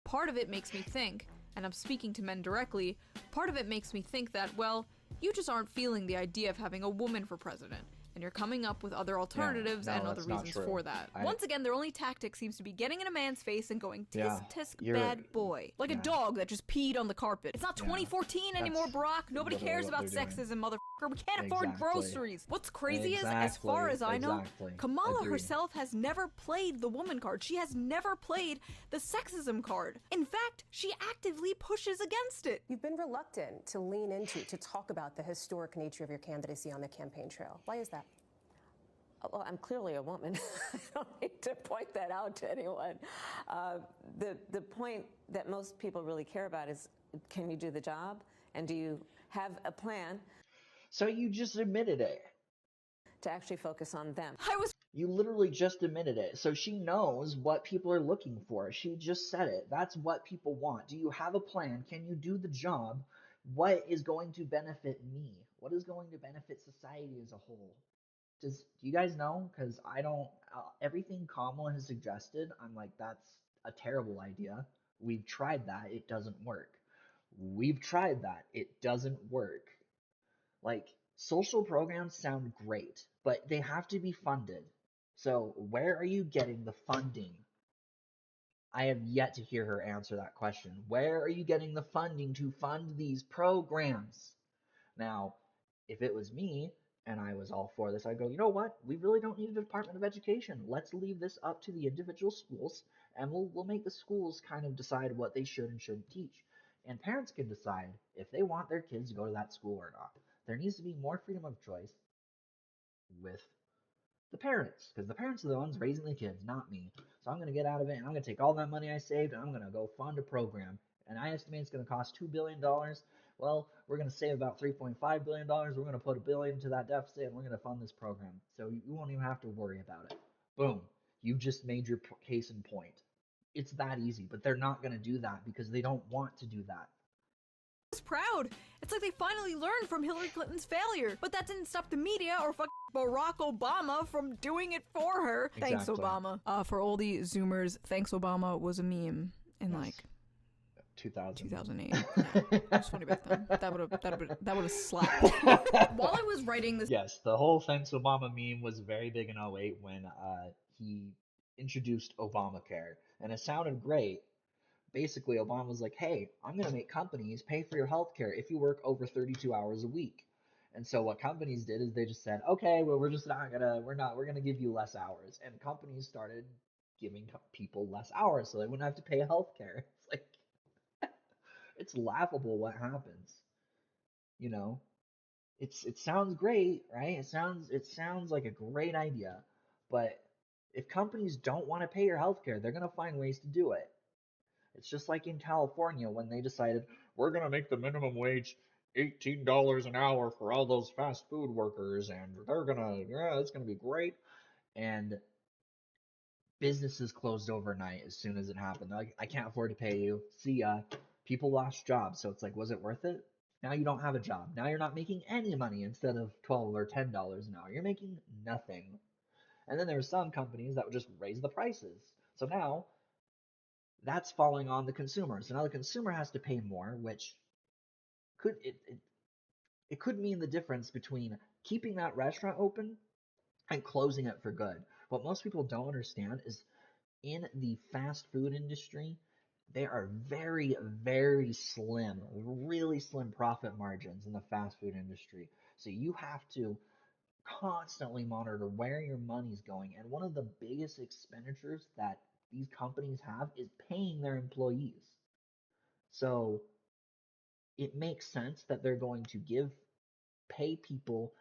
Part of it makes me think, and I'm speaking to men directly, part of it makes me think that, well, you just aren't feeling the idea of having a woman for president, and you're coming up with other alternatives and other reasons for that. Once again, their only tactic seems to be getting in a man's face and going, tisk tisk bad boy. Like a dog that just peed on the carpet. It's not 2014 anymore, Barack. Nobody cares about sexism, motherfucker. We can't afford groceries. What's crazy is, as far as I know, Kamala herself has never played the woman card. She has never played the sexism card. In fact, she actively pushes against it. You've been reluctant to lean into, to talk about the historic nature of your candidacy on the campaign trail. Why is that? Well, I'm clearly a woman. I don't need to point that out to anyone. The point that most people really care about is, can you do the job? And do you have a plan? So you just admitted it. To actually focus on them. You literally just admitted it. So she knows what people are looking for. She just said it. That's what people want. Do you have a plan? Can you do the job? What is going to benefit me? What is going to benefit society as a whole? Do you guys know? Because I don't. Everything Kamala has suggested, I'm like, that's a terrible idea. We've tried that. It doesn't work. We've tried that. It doesn't work. Like, social programs sound great, but they have to be funded. So where are you getting the funding? I have yet to hear her answer that question. Where are you getting the funding to fund these programs? Now, if it was me, and I was all for this, I'd go, you know what? We really don't need a Department of Education. Let's leave this up to the individual schools, and we'll make the schools kind of decide what they should and shouldn't teach. And parents can decide if they want their kids to go to that school or not. There needs to be more freedom of choice with the parents, because the parents are the ones raising the kids, not me. So I'm going to get out of it, and I'm going to take all that money I saved, and I'm going to go fund a program. And I estimate it's going to cost $2 billion. Well, we're going to save about $3.5 billion. We're going to put $1 billion into that deficit, and we're going to fund this program. So you won't even have to worry about it. Boom. You've just made your case in point. It's that easy, but they're not going to do that because they don't want to do that. Proud. It's like they finally learned from Hillary Clinton's failure, but that didn't stop the media or Barack Obama from doing it for her. Exactly. Thanks, Obama. For all the Zoomers, thanks, Obama was a meme in like 2008. Yeah, it was funny back then. That would have slapped. While I was writing this, yes, the whole thanks Obama meme was very big in 2008 when he introduced Obamacare, and it sounded great. Basically, Obama was like, hey, I'm going to make companies pay for your health care if you work over 32 hours a week. And so what companies did is they just said, okay, well, we're going to give you less hours. And companies started giving people less hours so they wouldn't have to pay health care. It's like, it's laughable what happens. You know, it sounds great, right? It sounds like a great idea. But if companies don't want to pay your health care, they're going to find ways to do it. It's just like in California when they decided, we're going to make the minimum wage $18 an hour for all those fast food workers, and it's going to be great. And businesses closed overnight as soon as it happened. They're like, I can't afford to pay you. See ya. People lost jobs. So it's like, was it worth it? Now you don't have a job. Now you're not making any money instead of $12 or $10 an hour. You're making nothing. And then there were some companies that would just raise the prices. So now that's falling on the consumer. So now the consumer has to pay more, which could mean the difference between keeping that restaurant open and closing it for good. What most people don't understand is in the fast food industry, there are very, very slim, really slim profit margins in the fast food industry. So you have to constantly monitor where your money's going. And one of the biggest expenditures that these companies have is paying their employees. So it makes sense that they're going to pay people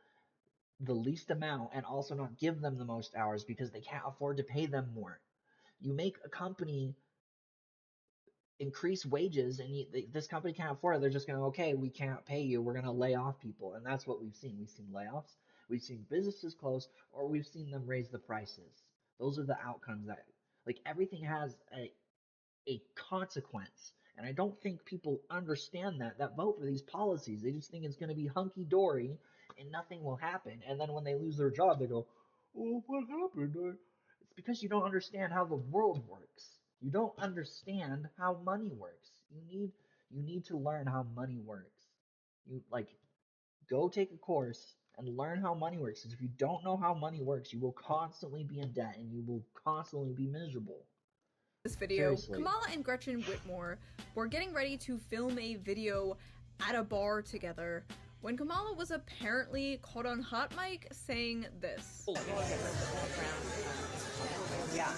the least amount and also not give them the most hours because they can't afford to pay them more. You make a company increase wages, and this company can't afford it. They're just going to, okay, we can't pay you. We're going to lay off people. And that's what we've seen. We've seen layoffs. We've seen businesses close, or we've seen them raise the prices. Those are the outcomes that, like, everything has a consequence. And I don't think people understand that vote for these policies. They just think it's going to be hunky-dory and nothing will happen. And then when they lose their job, they go, oh, what happened? It's because you don't understand how the world works. You don't understand how money works. You need to learn how money works. You, like, go take a course and learn how money works. Because if you don't know how money works, you will constantly be in debt and you will constantly be miserable. This video, Seriously. Kamala and Gretchen Whitmer were getting ready to film a video at a bar together when Kamala was apparently caught on hot mic saying this. Yeah.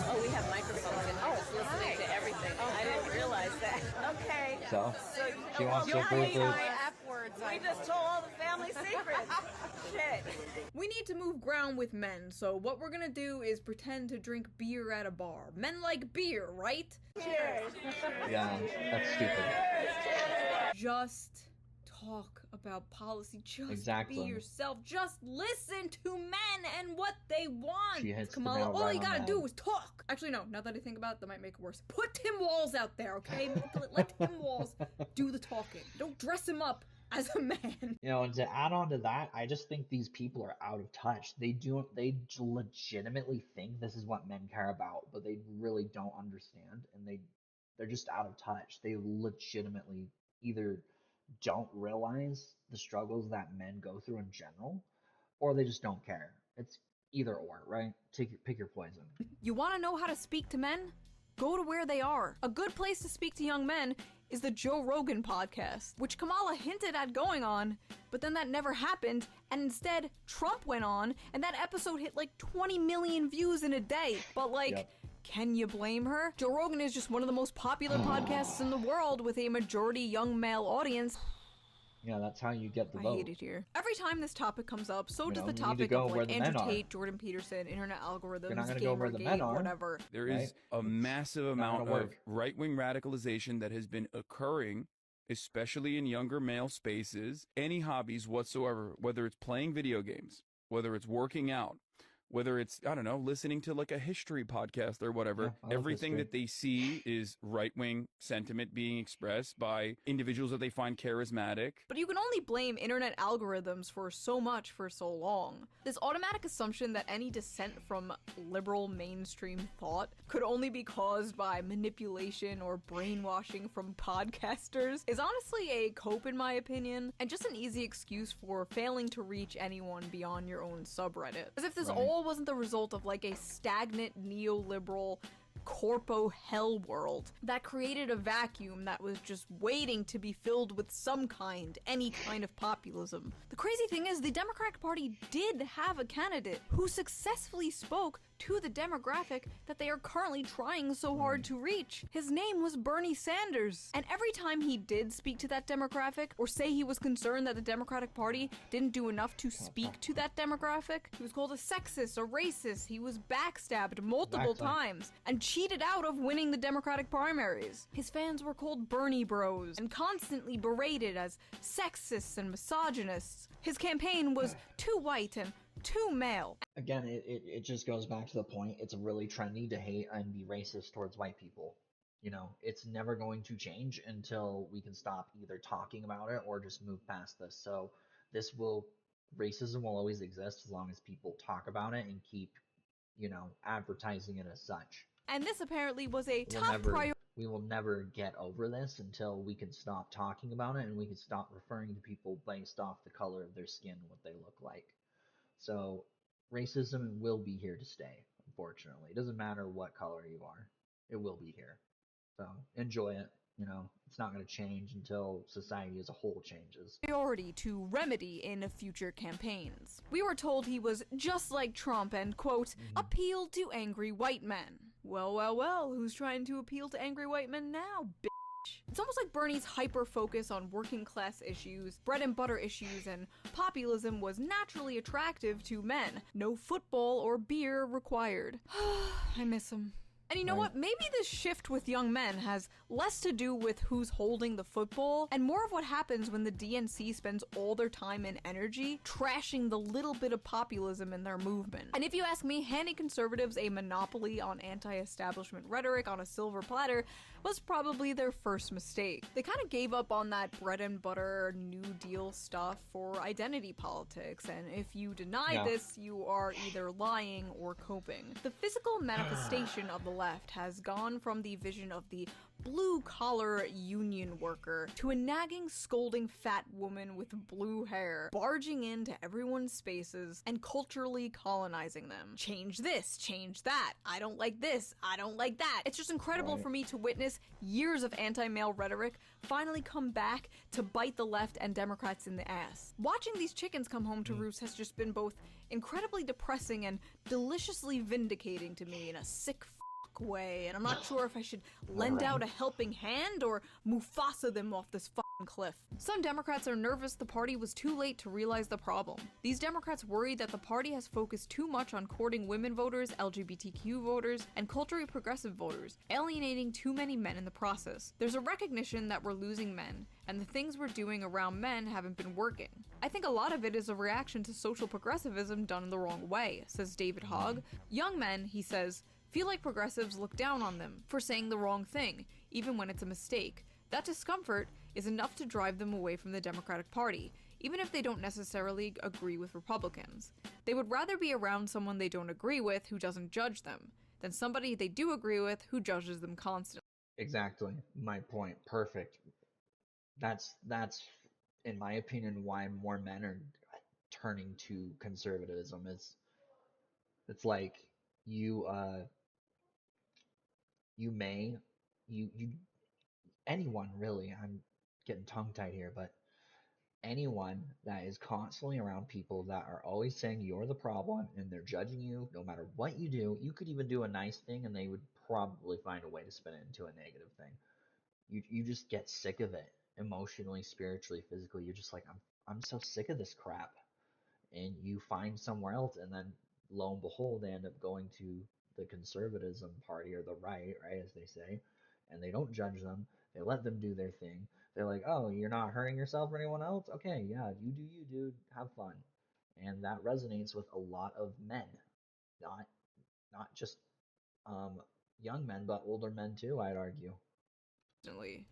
Oh, we have microphones and listening to everything. I didn't realize that. Okay. So she wants to prove it. We just told all the family secrets. Shit. We need to move ground with men, so what we're gonna do is pretend to drink beer at a bar. Men like beer, right? Cheers. Yeah, that's stupid. Just talk about policy. Just Exactly. be yourself. Just listen to men and what they want. She hits the Kamala, nail all right you on gotta the do head. is talk. Actually, no, now that I think about it, that might make it worse. Put Tim Walz out there, okay? Let Tim Walz do the talking. Don't dress him up as a man. You know, and to add on to that, I just think these people are out of touch. They legitimately think this is what men care about, but they really don't understand, and they're just out of touch. They legitimately either don't realize the struggles that men go through in general, or they just don't care. It's either or, right? Pick your poison. You want to know how to speak to men? Go to where they are. A good place to speak to young men is the Joe Rogan podcast, which Kamala hinted at going on, but then that never happened, and instead Trump went on, and that episode hit like 20 million views in a day. But like, Yep. Can you blame her? Joe Rogan is just one of the most popular podcasts in the world with a majority young male audience. Yeah, that's how you get the I vote. hate it here. Every time this topic comes up, so You does know, the you need to topic go of where like the Andrew men are. Tate, Jordan Peterson, internet algorithms, You're not gonna go where the men Gamergate, are. whatever. There is a massive amount of right-wing radicalization that has been occurring, especially in younger male spaces. Any hobbies whatsoever, whether it's playing video games, whether it's working out, whether it's, I don't know, listening to like a history podcast or whatever, Yeah, I love everything history. that they see is right-wing sentiment being expressed by individuals that they find charismatic. But you can only blame internet algorithms for so much for so long. This automatic assumption that any dissent from liberal mainstream thought could only be caused by manipulation or brainwashing from podcasters is honestly a cope, in my opinion, and just an easy excuse for failing to reach anyone beyond your own subreddit. As if this Right. all wasn't the result of like a stagnant neoliberal corpo hell world that created a vacuum that was just waiting to be filled with any kind of populism. The crazy thing is, the Democratic Party did have a candidate who successfully spoke to the demographic that they are currently trying so hard to reach. His name was Bernie Sanders. And every time he did speak to that demographic, or say he was concerned that the Democratic Party didn't do enough to speak to that demographic, he was called a sexist, a racist, he was backstabbed multiple times, and cheated out of winning the Democratic primaries. His fans were called Bernie Bros, and constantly berated as sexists and misogynists. His campaign was too white and too male. Again, it just goes back to the point. It's really trendy to hate and be racist towards white people. You know, it's never going to change until we can stop either talking about it or just move past this. So racism will always exist as long as people talk about it and keep, advertising it as such. And this apparently was a top priority. We will never get over this until we can stop talking about it and we can stop referring to people based off the color of their skin, what they look like. So racism will be here to stay, unfortunately. It doesn't matter what color you are. It will be here. So enjoy it. It's not going to change until society as a whole changes. Priority to remedy in future campaigns. We were told he was just like Trump and, quote, appealed to angry white men. Well, who's trying to appeal to angry white men now, bitch? It's almost like Bernie's hyper-focus on working-class issues, bread-and-butter issues, and populism was naturally attractive to men. No football or beer required. I miss him. And you know what? Maybe this shift with young men has less to do with who's holding the football and more of what happens when the DNC spends all their time and energy trashing the little bit of populism in their movement. And if you ask me, handing conservatives a monopoly on anti-establishment rhetoric on a silver platter was probably their first mistake. They kind of gave up on that bread and butter New Deal stuff for identity politics, and if you deny this, you are either lying or coping. The physical manifestation of the left has gone from the vision of the blue-collar union worker to a nagging, scolding fat woman with blue hair, barging into everyone's spaces and culturally colonizing them. Change this, change that, I don't like this, I don't like that. It's just incredible for me to witness years of anti-male rhetoric finally come back to bite the left and Democrats in the ass. Watching these chickens come home to roost has just been both incredibly depressing and deliciously vindicating to me in a sick way, and I'm not sure if I should lend out a helping hand or Mufasa them off this fucking cliff. Some Democrats are nervous the party was too late to realize the problem. These Democrats worry that the party has focused too much on courting women voters, LGBTQ voters, and culturally progressive voters, alienating too many men in the process. There's a recognition that we're losing men, and the things we're doing around men haven't been working. I think a lot of it is a reaction to social progressivism done the wrong way, says David Hogg. Young men, he says, feel like progressives look down on them for saying the wrong thing, even when it's a mistake. That discomfort is enough to drive them away from the Democratic Party, even if they don't necessarily agree with Republicans. They would rather be around someone they don't agree with who doesn't judge them, than somebody they do agree with who judges them constantly. Exactly. My point. Perfect. That's in my opinion why more men are turning to conservatism. It's like you anyone really, I'm getting tongue-tied here, but anyone that is constantly around people that are always saying you're the problem and they're judging you no matter what you do, you could even do a nice thing and they would probably find a way to spin it into a negative thing. You just get sick of it emotionally, spiritually, physically. You're just like, I'm so sick of this crap. And you find somewhere else, and then lo and behold, they end up going to the conservatism party, or the right, as they say, and they don't judge them. They let them do their thing. They're like, oh, you're not hurting yourself or anyone else? Okay, yeah, you do you, dude. Have fun. And that resonates with a lot of men. Not just young men, but older men too, I'd argue.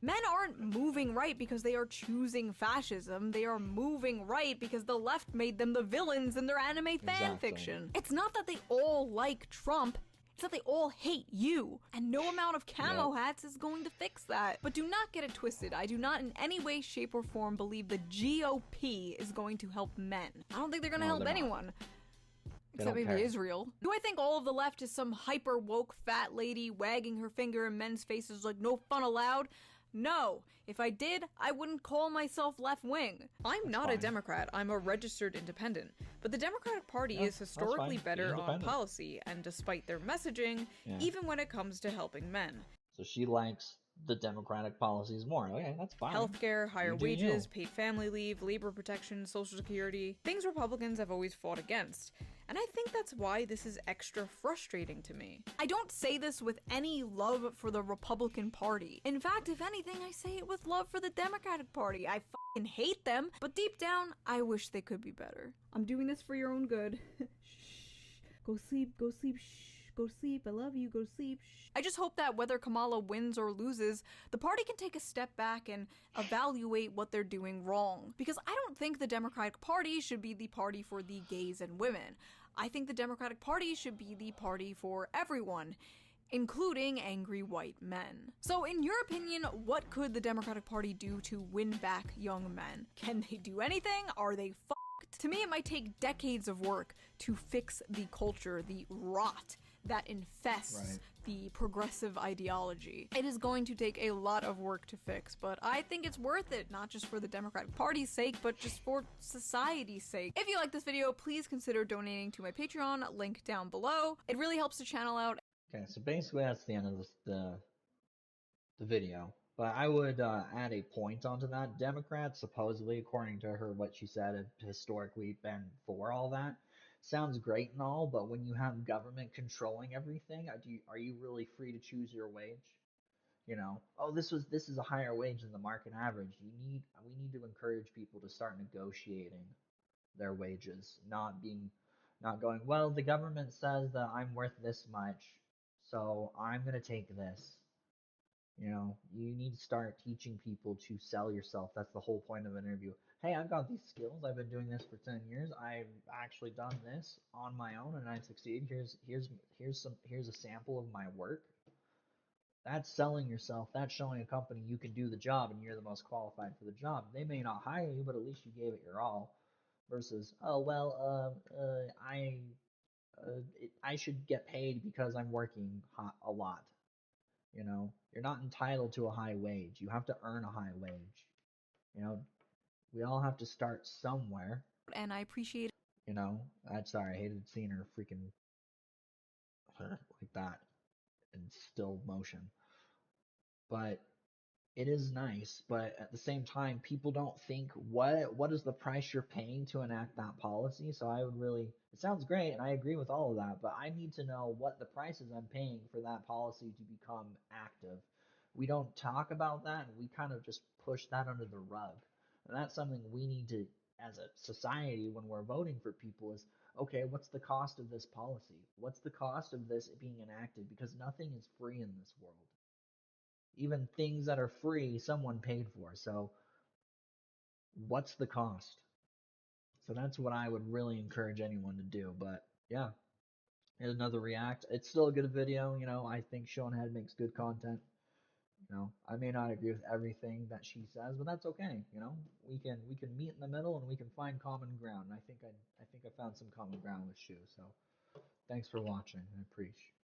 Men aren't moving right because they are choosing fascism. They are moving right because the left made them the villains in their anime fan fiction. It's not that they all like Trump. It's that they all hate you, and no amount of camo hats is going to fix that. But do not get it twisted. I do not in any way, shape, or form believe the GOP is going to help men. I don't think they're going to help anyone. Except maybe Israel. Do I think all of the left is some hyper woke fat lady wagging her finger in men's faces like no fun allowed? No. If I did, I wouldn't call myself left-wing. I'm not a Democrat, I'm a registered independent. But the Democratic Party is historically better on policy, and despite their messaging, even when it comes to helping men. So she likes the Democratic policies more. Okay, that's fine. Healthcare, higher wages, paid family leave, labor protection, Social Security, things Republicans have always fought against. And I think that's why this is extra frustrating to me. I don't say this with any love for the Republican Party. In fact, if anything, I say it with love for the Democratic Party. I fucking hate them, but deep down, I wish they could be better. I'm doing this for your own good. Shh. Go sleep, shh. Go sleep, I love you, go sleep, shh. I just hope that whether Kamala wins or loses, the party can take a step back and evaluate what they're doing wrong. Because I don't think the Democratic Party should be the party for the gays and women. I think the Democratic Party should be the party for everyone, including angry white men. So in your opinion, what could the Democratic Party do to win back young men? Can they do anything? Are they fucked? To me, it might take decades of work to fix the culture, the rot that infests the progressive ideology. It is going to take a lot of work to fix, but I think it's worth it, not just for the Democratic Party's sake, but just for society's sake. If you like this video, please consider donating to my Patreon, link down below. It really helps the channel out. Okay, so basically that's the end of the video. But I would add a point onto that. Democrats, supposedly, according to her, what she said, have historically been for all that. sounds great and all, but when you have government controlling everything, are you really free to choose your wage? You know, oh, this is a higher wage than the market average. We need to encourage people to start negotiating their wages, not going, well, the government says that I'm worth this much, so I'm gonna take this. You know, you need to start teaching people to sell yourself. That's the whole point of an interview. Hey, I've got these skills. I've been doing this for 10 years. I've actually done this on my own and I've succeeded. Here's a sample of my work. That's selling yourself. That's showing a company you can do the job and you're the most qualified for the job. They may not hire you, but at least you gave it your all. Versus, oh well, I should get paid because I'm working a lot. You know, you're not entitled to a high wage. You have to earn a high wage. You know, we all have to start somewhere. And I appreciate. You know, I'm sorry, I hated seeing her freaking like that in still motion. But it is nice, but at the same time, people don't think what is the price you're paying to enact that policy. So I would really, it sounds great, and I agree with all of that, but I need to know what the prices I'm paying for that policy to become active. We don't talk about that, and we kind of just push that under the rug. And that's something we need to, as a society, when we're voting for people, is okay, what's the cost of this policy? What's the cost of this being enacted? Because nothing is free in this world. Even things that are free, someone paid for. So what's the cost? So that's what I would really encourage anyone to do. But yeah, and another react. It's still a good video. You know, I think Shonehead makes good content. You know, I may not agree with everything that she says, but that's okay. You know, we can meet in the middle and we can find common ground. And I think I found some common ground with Shu. So thanks for watching. I appreciate.